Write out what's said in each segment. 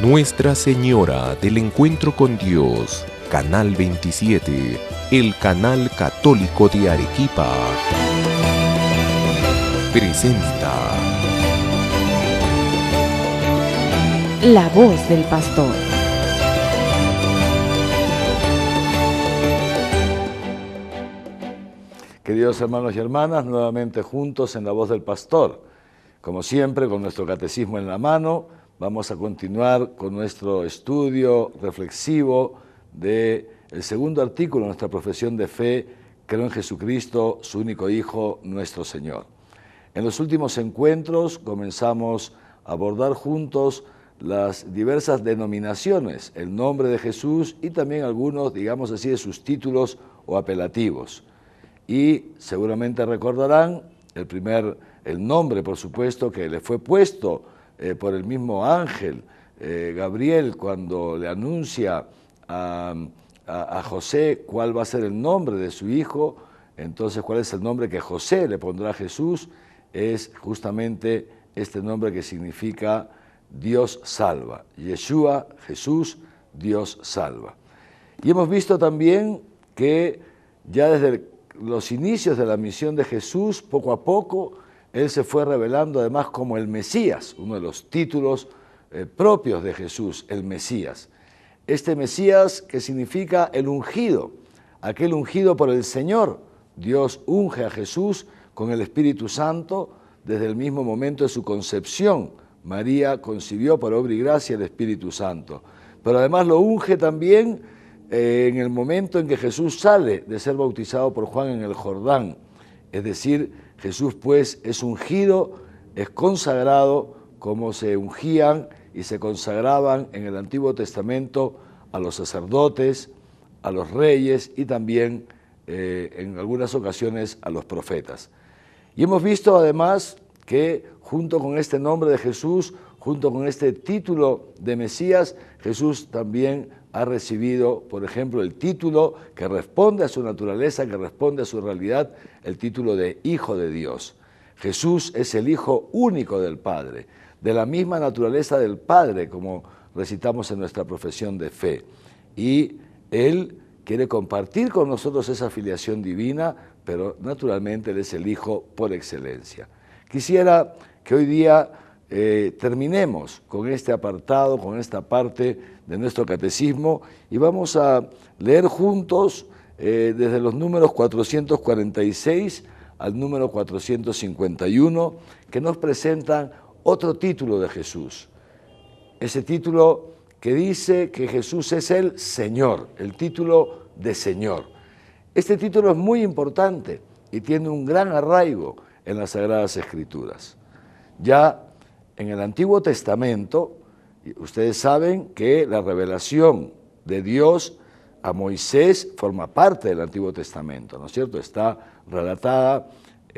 Nuestra Señora del Encuentro con Dios, Canal 27, el canal católico de Arequipa, presenta La Voz del Pastor. Queridos hermanos y hermanas, nuevamente juntos en La Voz del Pastor. Como siempre, con nuestro catecismo en la mano, vamos a continuar con nuestro estudio reflexivo del segundo artículo de nuestra profesión de fe: creo en Jesucristo, su único Hijo, nuestro Señor. En los últimos encuentros comenzamos a abordar juntos las diversas denominaciones, el nombre de Jesús y también algunos, digamos así, de sus títulos o apelativos. Y seguramente recordarán el nombre, por supuesto, que le fue puesto por el mismo ángel Gabriel cuando le anuncia a José cuál va a ser el nombre de su hijo. Entonces, cuál es el nombre que José le pondrá a Jesús, es justamente este nombre que significa Dios salva. Yeshua, Jesús, Dios salva. Y hemos visto también que ya desde los inicios de la misión de Jesús, poco a poco, Él se fue revelando además como el Mesías, uno de los títulos propios de Jesús, el Mesías. Este Mesías que significa el ungido, aquel ungido por el Señor. Dios unge a Jesús con el Espíritu Santo desde el mismo momento de su concepción. María concibió por obra y gracia del Espíritu Santo. Pero además lo unge también en el momento en que Jesús sale de ser bautizado por Juan en el Jordán. Es decir, Jesús pues es ungido, es consagrado como se ungían y se consagraban en el Antiguo Testamento a los sacerdotes, a los reyes y también en algunas ocasiones a los profetas. Y hemos visto además que junto con este nombre de Jesús, junto con este título de Mesías, Jesús también ha recibido, por ejemplo, el título que responde a su naturaleza, que responde a su realidad, el título de Hijo de Dios. Jesús es el Hijo único del Padre, de la misma naturaleza del Padre, como recitamos en nuestra profesión de fe. Y Él quiere compartir con nosotros esa filiación divina, pero naturalmente Él es el Hijo por excelencia. Quisiera que hoy día terminemos con este apartado, con esta parte de nuestro catecismo, y vamos a leer juntos desde los números 446 al número 451, que nos presentan otro título de Jesús. Ese título que dice que Jesús es el Señor, el título de Señor. Este título es muy importante y tiene un gran arraigo en las Sagradas Escrituras. Ya en el Antiguo Testamento, ustedes saben que la revelación de Dios a Moisés forma parte del Antiguo Testamento, ¿no es cierto? Está relatada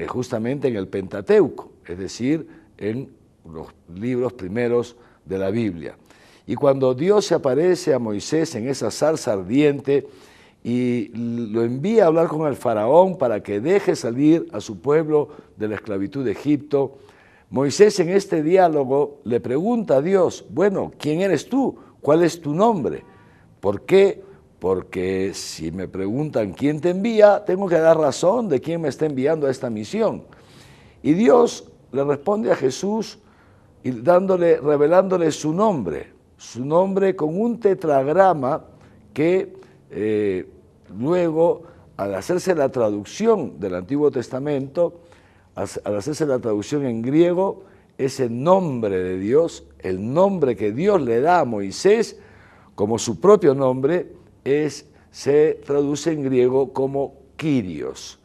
justamente en el Pentateuco, es decir, en los libros primeros de la Biblia. Y cuando Dios se aparece a Moisés en esa zarza ardiente y lo envía a hablar con el faraón para que deje salir a su pueblo de la esclavitud de Egipto, Moisés en este diálogo le pregunta a Dios: bueno, ¿quién eres tú? ¿Cuál es tu nombre? ¿Por qué? Porque si me preguntan quién te envía, tengo que dar razón de quién me está enviando a esta misión. Y Dios le responde a Jesús y revelándole su nombre con un tetragrama que luego, al hacerse la traducción del Antiguo Testamento, al hacerse la traducción en griego, ese nombre de Dios, el nombre que Dios le da a Moisés como su propio nombre, se traduce en griego como Kyrios.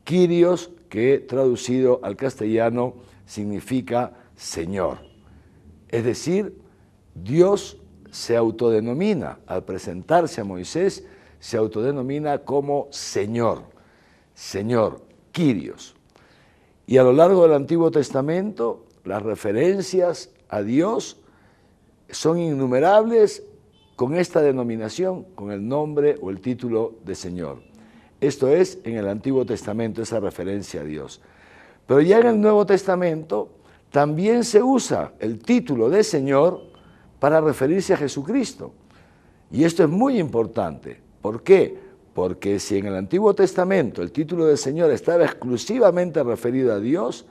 Kyrios, que traducido al castellano significa Señor. Es decir, Dios se autodenomina, al presentarse a Moisés, se autodenomina como Señor, Kyrios. Y a lo largo del Antiguo Testamento, las referencias a Dios son innumerables con esta denominación, con el nombre o el título de Señor. Esto es en el Antiguo Testamento, esa referencia a Dios. Pero ya en el Nuevo Testamento también se usa el título de Señor para referirse a Jesucristo. Y esto es muy importante. ¿Por qué? Porque si en el Antiguo Testamento el título de Señor estaba exclusivamente referido a Dios,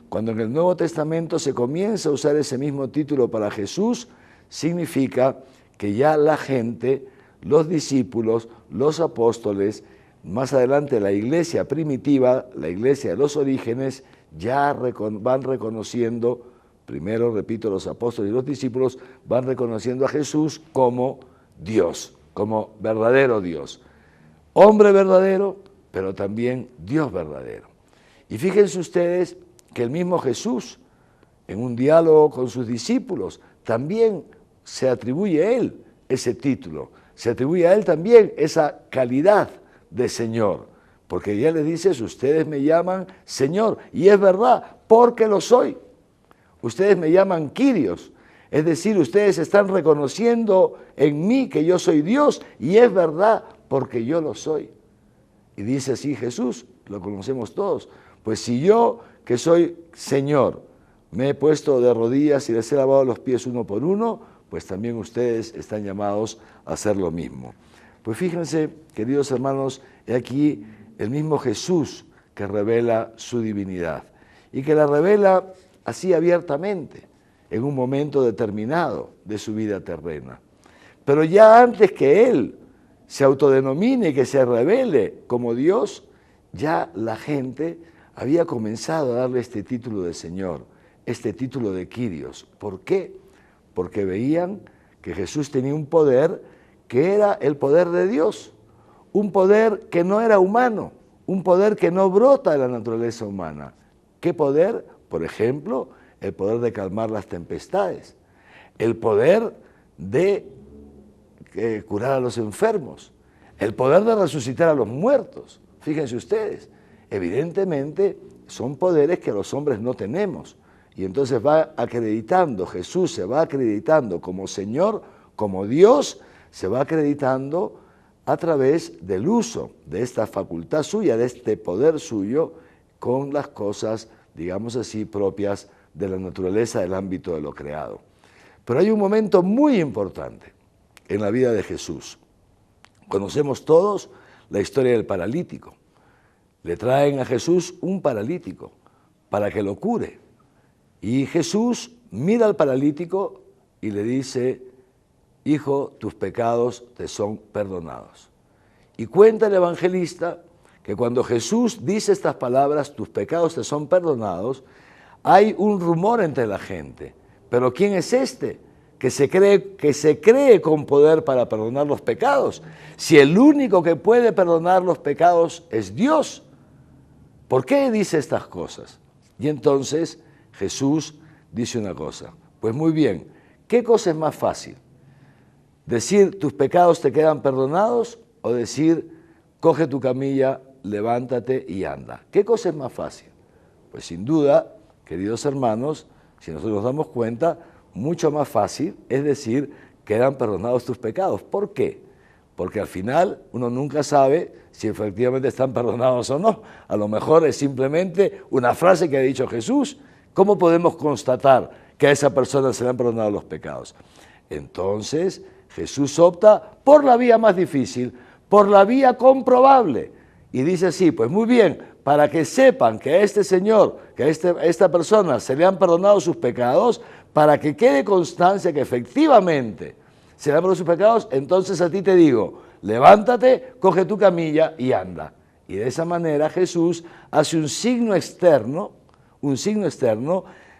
cuando en el Nuevo Testamento se comienza a usar ese mismo título para Jesús, significa que ya la gente, los discípulos, los apóstoles, más adelante la iglesia primitiva, la iglesia de los orígenes, ya van reconociendo, primero, repito, los apóstoles y los discípulos van reconociendo a Jesús como Dios, como verdadero Dios. Hombre verdadero, pero también Dios verdadero. Y fíjense ustedes que el mismo Jesús, en un diálogo con sus discípulos, también se atribuye a él ese título, se atribuye a él también esa calidad de Señor, porque ya les dice, ustedes me llaman Señor, y es verdad, porque lo soy. Ustedes me llaman Kyrios, es decir, ustedes están reconociendo en mí que yo soy Dios, y es verdad, porque yo lo soy. Y dice así Jesús, lo conocemos todos, pues si yo, que soy Señor, me he puesto de rodillas y les he lavado los pies uno por uno, pues también ustedes están llamados a hacer lo mismo. Pues fíjense, queridos hermanos, he aquí el mismo Jesús que revela su divinidad y que la revela así abiertamente en un momento determinado de su vida terrena. Pero ya antes que Él se autodenomine y que se revele como Dios, ya la gente había comenzado a darle este título de Señor, este título de Kyrios. ¿Por qué? Porque veían que Jesús tenía un poder que era el poder de Dios, un poder que no era humano, un poder que no brota de la naturaleza humana. ¿Qué poder? Por ejemplo, el poder de calmar las tempestades, el poder de curar a los enfermos, el poder de resucitar a los muertos. Fíjense ustedes, evidentemente son poderes que los hombres no tenemos. Y entonces va acreditando, Jesús se va acreditando como Señor, como Dios, se va acreditando a través del uso de esta facultad suya, de este poder suyo, con las cosas, digamos así, propias de la naturaleza del ámbito de lo creado. Pero hay un momento muy importante en la vida de Jesús. Conocemos todos la historia del paralítico. Le traen a Jesús un paralítico para que lo cure. Y Jesús mira al paralítico y le dice, hijo, tus pecados te son perdonados. Y cuenta el evangelista que cuando Jesús dice estas palabras, tus pecados te son perdonados, hay un rumor entre la gente. ¿Pero quién es este que se cree con poder para perdonar los pecados? Si el único que puede perdonar los pecados es Dios, ¿por qué dice estas cosas? Y entonces Jesús dice una cosa, pues muy bien, ¿qué cosa es más fácil? ¿Decir tus pecados te quedan perdonados o decir coge tu camilla, levántate y anda? ¿Qué cosa es más fácil? Pues sin duda, queridos hermanos, si nosotros nos damos cuenta, mucho más fácil es decir quedan perdonados tus pecados. ¿Por qué? Porque al final uno nunca sabe si efectivamente están perdonados o no. A lo mejor es simplemente una frase que ha dicho Jesús. ¿Cómo podemos constatar que a esa persona se le han perdonado los pecados? Entonces Jesús opta por la vía más difícil, por la vía comprobable. Y dice así, pues muy bien, para que sepan que a este señor, que a esta persona se le han perdonado sus pecados, para que quede constancia que efectivamente se le han perdonado sus pecados, entonces a ti te digo, levántate, coge tu camilla y anda. Y de esa manera Jesús hace un signo externo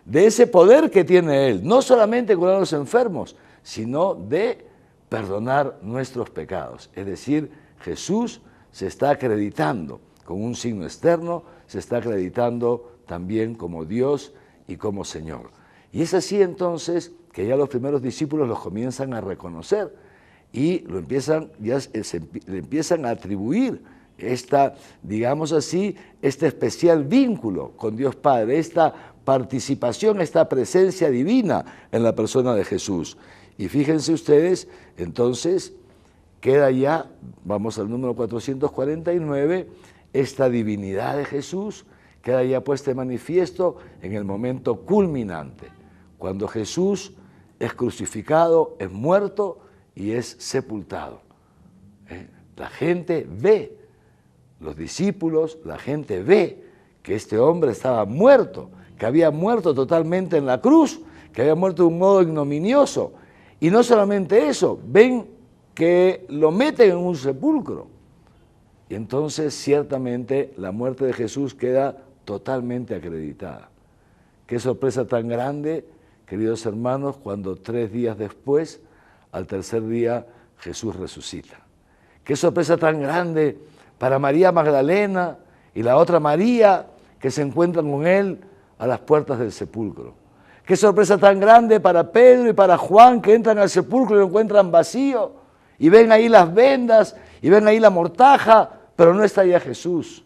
de ese poder que tiene Él, no solamente curar a los enfermos, sino de perdonar nuestros pecados. Es decir, Jesús se está acreditando con un signo externo, se está acreditando también como Dios y como Señor. Y es así entonces que ya los primeros discípulos los comienzan a reconocer y le empiezan a atribuir digamos así, este especial vínculo con Dios Padre, esta participación, esta presencia divina en la persona de Jesús. Y fíjense ustedes, entonces, queda ya, vamos al número 449, esta divinidad de Jesús queda ya puesta de manifiesto en el momento culminante, cuando Jesús es crucificado, es muerto y es sepultado. La gente ve, los discípulos, la gente ve que este hombre estaba muerto, que había muerto totalmente en la cruz, que había muerto de un modo ignominioso. Y no solamente eso, ven que lo meten en un sepulcro. Y entonces ciertamente la muerte de Jesús queda totalmente acreditada. Qué sorpresa tan grande, queridos hermanos, cuando 3 días después, al tercer día, Jesús resucita. Qué sorpresa tan grande para María Magdalena y la otra María que se encuentran con él a las puertas del sepulcro. Qué sorpresa tan grande para Pedro y para Juan que entran al sepulcro y lo encuentran vacío y ven ahí las vendas y ven ahí la mortaja, pero no está ya Jesús.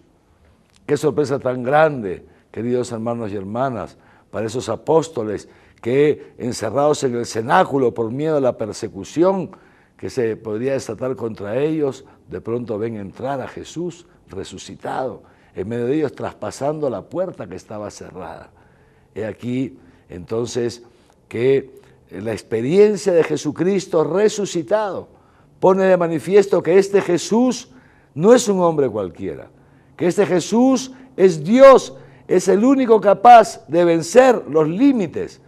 Qué sorpresa tan grande, queridos hermanos y hermanas, para esos apóstoles que encerrados en el cenáculo por miedo a la persecución que se podría desatar contra ellos, de pronto ven entrar a Jesús resucitado, en medio de ellos traspasando la puerta que estaba cerrada. He aquí entonces que la experiencia de Jesucristo resucitado pone de manifiesto que este Jesús no es un hombre cualquiera, que este Jesús es Dios, es el único capaz de vencer los límites,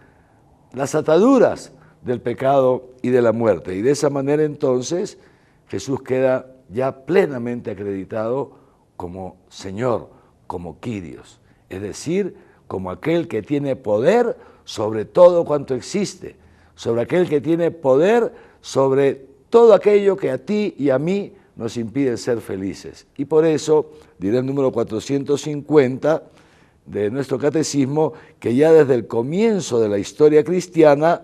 las ataduras del pecado y de la muerte. Y de esa manera entonces Jesús queda ya plenamente acreditado como Señor, como Kyrios, es decir, como aquel que tiene poder sobre todo cuanto existe, sobre aquel que tiene poder sobre todo aquello que a ti y a mí nos impide ser felices. Y por eso, diré el número 450 de nuestro catecismo, que ya desde el comienzo de la historia cristiana,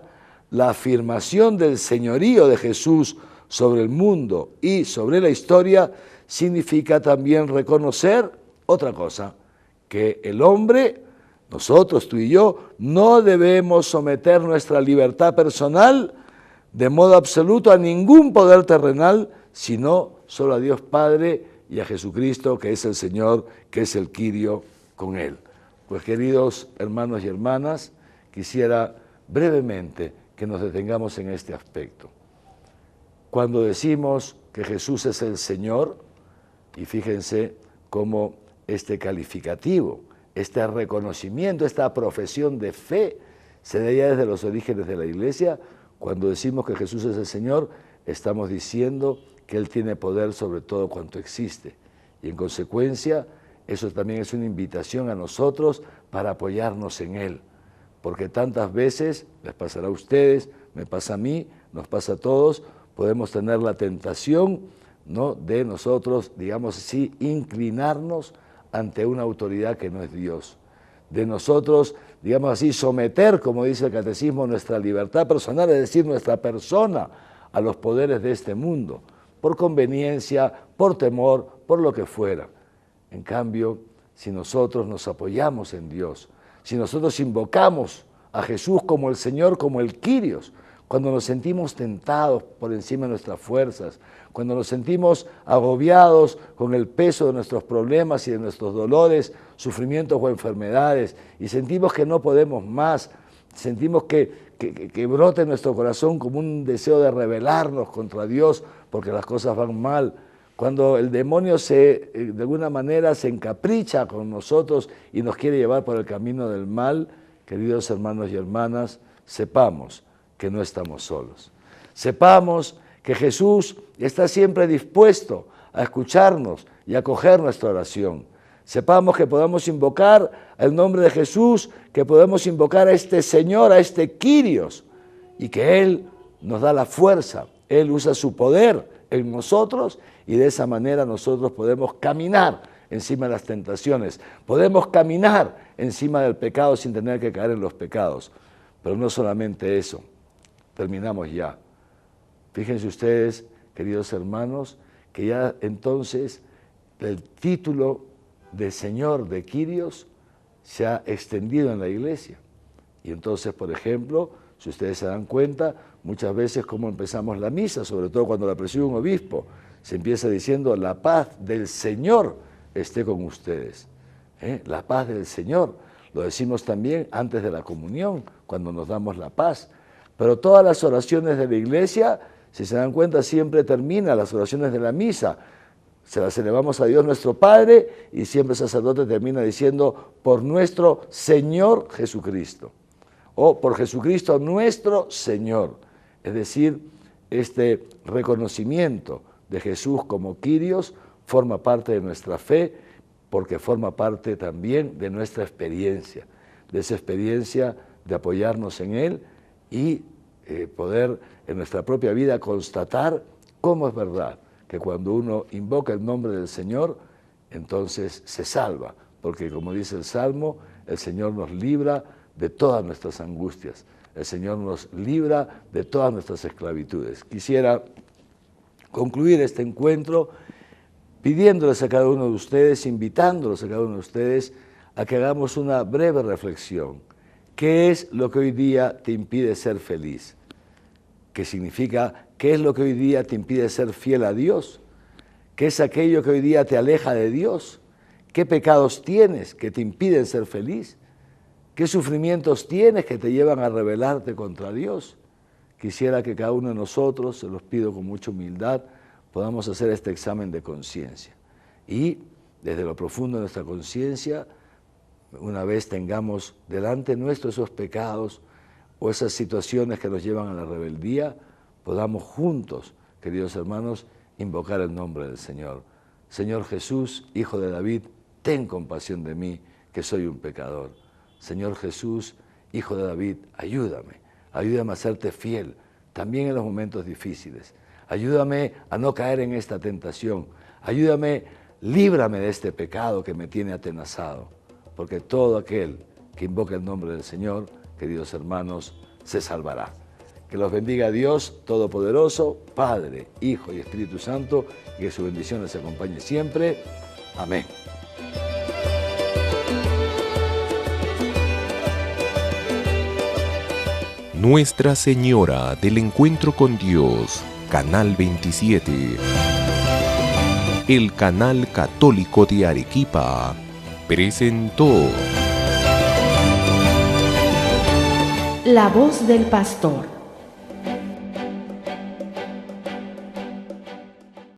la afirmación del señorío de Jesús sobre el mundo y sobre la historia significa también reconocer otra cosa, que el hombre, nosotros, tú y yo, no debemos someter nuestra libertad personal de modo absoluto a ningún poder terrenal, sino solo a Dios Padre y a Jesucristo, que es el Señor, que es el Kyrio con Él. Pues queridos hermanos y hermanas, quisiera brevemente que nos detengamos en este aspecto. Cuando decimos que Jesús es el Señor, y fíjense cómo este calificativo, este reconocimiento, esta profesión de fe se da ya desde los orígenes de la Iglesia. Cuando decimos que Jesús es el Señor, estamos diciendo que Él tiene poder sobre todo cuanto existe. Y en consecuencia, eso también es una invitación a nosotros para apoyarnos en Él. Porque tantas veces, les pasará a ustedes, me pasa a mí, nos pasa a todos, podemos tener la tentación, ¿no?, de nosotros, digamos así, inclinarnos ante una autoridad que no es Dios. De nosotros, digamos así, someter, como dice el catecismo, nuestra libertad personal, es decir, nuestra persona, a los poderes de este mundo, por conveniencia, por temor, por lo que fuera. En cambio, si nosotros nos apoyamos en Dios, si nosotros invocamos a Jesús como el Señor, como el Kyrios, cuando nos sentimos tentados por encima de nuestras fuerzas, cuando nos sentimos agobiados con el peso de nuestros problemas y de nuestros dolores, sufrimientos o enfermedades, y sentimos que no podemos más, sentimos que brota en nuestro corazón como un deseo de rebelarnos contra Dios porque las cosas van mal, cuando el demonio de alguna manera se encapricha con nosotros y nos quiere llevar por el camino del mal, queridos hermanos y hermanas, sepamos que no estamos solos. Sepamos que Jesús está siempre dispuesto a escucharnos y a acoger nuestra oración. Sepamos que podemos invocar el nombre de Jesús, que podemos invocar a este Señor, a este Kyrios, y que Él nos da la fuerza, Él usa su poder en nosotros y de esa manera nosotros podemos caminar encima de las tentaciones, podemos caminar encima del pecado sin tener que caer en los pecados. Pero no solamente eso, terminamos ya. Fíjense ustedes, queridos hermanos, que ya entonces el título de Señor de Kyrios se ha extendido en la Iglesia. Y entonces, por ejemplo, si ustedes se dan cuenta, muchas veces como empezamos la misa, sobre todo cuando la preside un obispo, se empieza diciendo la paz del Señor esté con ustedes. La paz del Señor. Lo decimos también antes de la comunión, cuando nos damos la paz. Pero todas las oraciones de la iglesia, si se dan cuenta, siempre terminan las oraciones de la misa. Se las elevamos a Dios nuestro Padre y siempre el sacerdote termina diciendo por nuestro Señor Jesucristo o por Jesucristo nuestro Señor. Es decir, este reconocimiento de Jesús como Kyrios forma parte de nuestra fe porque forma parte también de nuestra experiencia, de esa experiencia de apoyarnos en Él y poder en nuestra propia vida constatar cómo es verdad que cuando uno invoca el nombre del Señor, entonces se salva, porque como dice el Salmo, el Señor nos libra de todas nuestras angustias, el Señor nos libra de todas nuestras esclavitudes. Quisiera concluir este encuentro pidiéndoles a cada uno de ustedes, invitándolos a cada uno de ustedes a que hagamos una breve reflexión. ¿Qué es lo que hoy día te impide ser feliz? ¿Qué significa? ¿Qué es lo que hoy día te impide ser fiel a Dios? ¿Qué es aquello que hoy día te aleja de Dios? ¿Qué pecados tienes que te impiden ser feliz? ¿Qué sufrimientos tienes que te llevan a rebelarte contra Dios? Quisiera que cada uno de nosotros, se los pido con mucha humildad, podamos hacer este examen de conciencia. Y desde lo profundo de nuestra conciencia, una vez tengamos delante nuestro esos pecados o esas situaciones que nos llevan a la rebeldía, podamos juntos, queridos hermanos, invocar el nombre del Señor. Señor Jesús, Hijo de David, ten compasión de mí, que soy un pecador. Señor Jesús, Hijo de David, ayúdame a serte fiel, también en los momentos difíciles. Ayúdame a no caer en esta tentación. Ayúdame, líbrame de este pecado que me tiene atenazado. Porque todo aquel que invoque el nombre del Señor, queridos hermanos, se salvará. Que los bendiga Dios Todopoderoso, Padre, Hijo y Espíritu Santo, y que su bendición les acompañe siempre. Amén. Nuestra Señora del Encuentro con Dios, Canal 27. El Canal Católico de Arequipa presentó La voz del pastor.